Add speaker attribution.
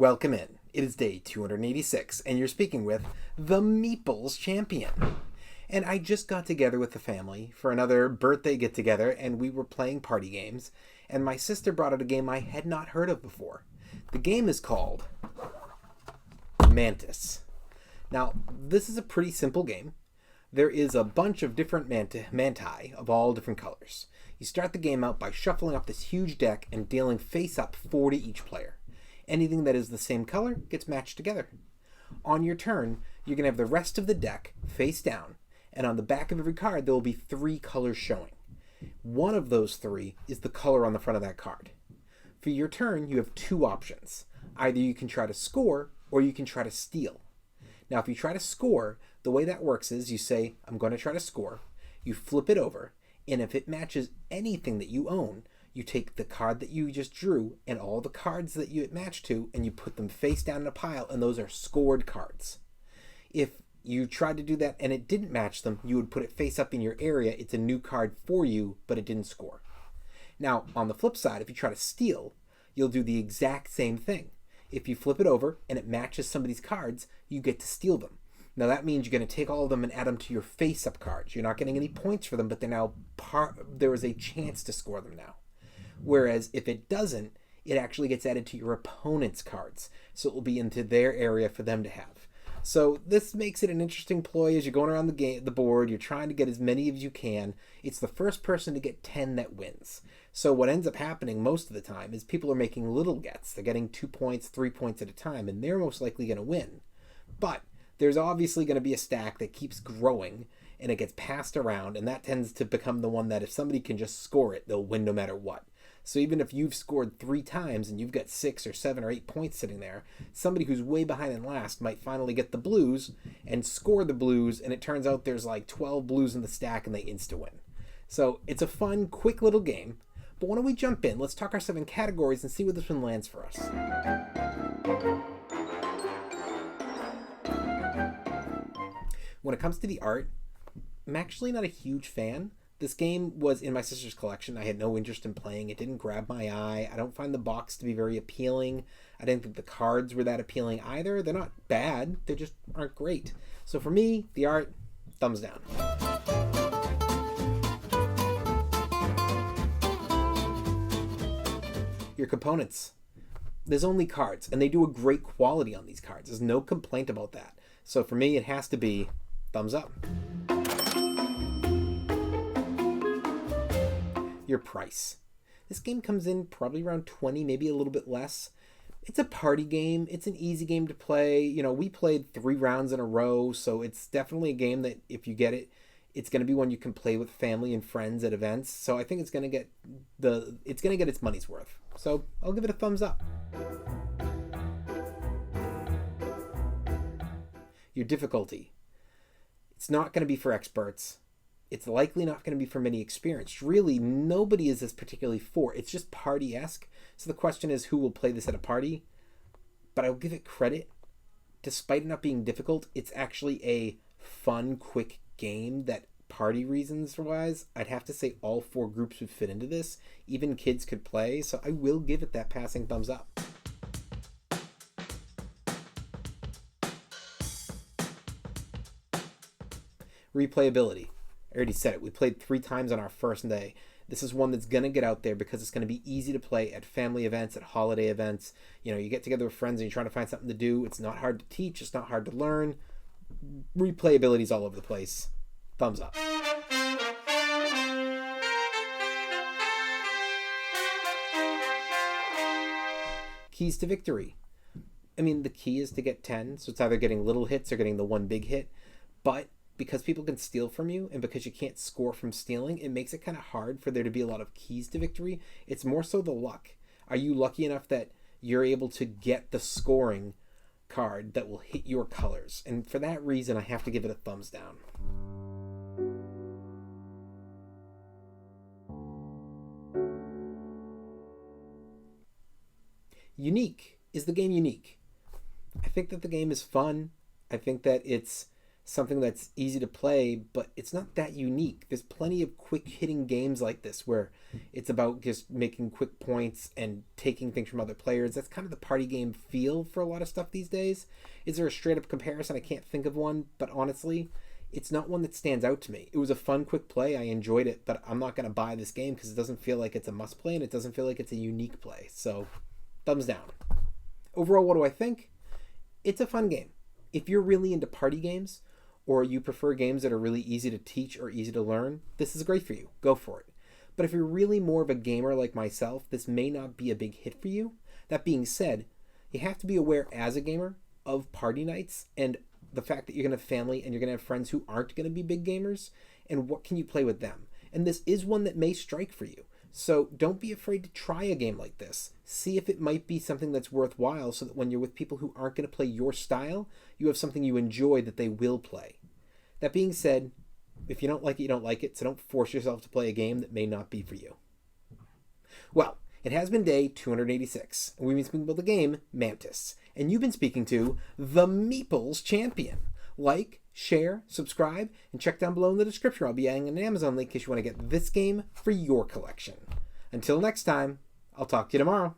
Speaker 1: Welcome in. It is day 286, and you're speaking with the Meeples Champion. And I just got together with the family for another birthday get-together, and we were playing party games, and my sister brought out a game I had not heard of before. The game is called Mantis. Now, this is a pretty simple game. There is a bunch of different manti of all different colors. You start the game out by shuffling up this huge deck and dealing face-up 4 to each player. Anything that is the same color gets matched together. On your turn, you're going to have the rest of the deck face down, and on the back of every card there will be 3 colors showing. One of those 3 is the color on the front of that card. For your turn, you have 2 options. Either you can try to score, or you can try to steal. Now, if you try to score, the way that works is you say, I'm going to try to score. You flip it over, and if it matches anything that you own, you take the card that you just drew and all the cards that it matched to, and you put them face down in a pile, and those are scored cards. If you tried to do that and it didn't match them, you would put it face up in your area. It's a new card for you, but it didn't score. Now, on the flip side, if you try to steal, you'll do the exact same thing. If you flip it over and it matches somebody's cards, you get to steal them. Now that means you're going to take all of them and add them to your face-up cards. You're not getting any points for them, but they're now there is a chance to score them now. Whereas if it doesn't, it actually gets added to your opponent's cards. So it will be into their area for them to have. So this makes it an interesting ploy as you're going around the board. You're trying to get as many as you can. It's the first person to get 10 that wins. So what ends up happening most of the time is people are making little gets. They're getting 2 points, 3 points at a time, and they're most likely going to win. But there's obviously going to be a stack that keeps growing, and it gets passed around, and that tends to become the one that if somebody can just score it, they'll win no matter what. So even if you've scored 3 times and you've got 6 or 7 or 8 points sitting there, somebody who's way behind in last might finally get the blues and score the blues, and it turns out there's like 12 blues in the stack and they insta-win. So it's a fun, quick little game. But why don't we jump in? Let's talk our 7 categories and see where this one lands for us. When it comes to the art, I'm actually not a huge fan. This game was in my sister's collection. I had no interest in playing. It didn't grab my eye. I don't find the box to be very appealing. I didn't think the cards were that appealing either. They're not bad. They just aren't great. So for me, the art, thumbs down. Your components. There's only cards, and they do a great quality on these cards. There's no complaint about that. So for me, it has to be thumbs up. Your price. This game comes in probably around 20, maybe a little bit less. It's a party game. It's an easy game to play. You know, we played 3 rounds in a row, so it's definitely a game that if you get it, it's going to be one you can play with family and friends at events. So I think it's going to get its money's worth. So I'll give it a thumbs up. Your difficulty. It's not going to be for experts. It's likely not going to be for many experienced. Really, nobody is this particularly for. It's just party-esque. So the question is, who will play this at a party? But I'll give it credit. Despite it not being difficult, it's actually a fun, quick game that party reasons-wise, I'd have to say all 4 groups would fit into this. Even kids could play, so I will give it that passing thumbs up. Replayability. I already said it. We played 3 times on our first day. This is one that's going to get out there because it's going to be easy to play at family events, at holiday events. You know, you get together with friends and you're trying to find something to do. It's not hard to teach. It's not hard to learn. Replayability is all over the place. Thumbs up. Keys to victory. I mean, the key is to get 10, so it's either getting little hits or getting the one big hit. But because people can steal from you and because you can't score from stealing, it makes it kind of hard for there to be a lot of keys to victory. It's more so the luck. Are you lucky enough that you're able to get the scoring card that will hit your colors? And for that reason, I have to give it a thumbs down. Unique. Is the game unique? I think that the game is fun. I think that it's something that's easy to play, but it's not that unique. There's plenty of quick hitting games like this where it's about just making quick points and taking things from other players. That's kind of the party game feel for a lot of stuff these days. Is there a straight up comparison? I can't think of one, but honestly, it's not one that stands out to me. It was a fun, quick play. I enjoyed it, but I'm not going to buy this game because it doesn't feel like it's a must play and it doesn't feel like it's a unique play. So, thumbs down. Overall, what do I think? It's a fun game. If you're really into party games, or you prefer games that are really easy to teach or easy to learn, this is great for you. Go for it. But if you're really more of a gamer like myself, this may not be a big hit for you. That being said, you have to be aware as a gamer of party nights and the fact that you're going to have family and you're going to have friends who aren't going to be big gamers, and what can you play with them. And this is one that may strike for you. So don't be afraid to try a game like this. See if it might be something that's worthwhile so that when you're with people who aren't going to play your style, you have something you enjoy that they will play. That being said, if you don't like it, you don't like it, so don't force yourself to play a game that may not be for you. Well, it has been day 286, and we've been speaking about the game Mantis, and you've been speaking to the Meeples Champion. Like, share, subscribe, and check down below in the description. I'll be adding an Amazon link in case you want to get this game for your collection. Until next time, I'll talk to you tomorrow.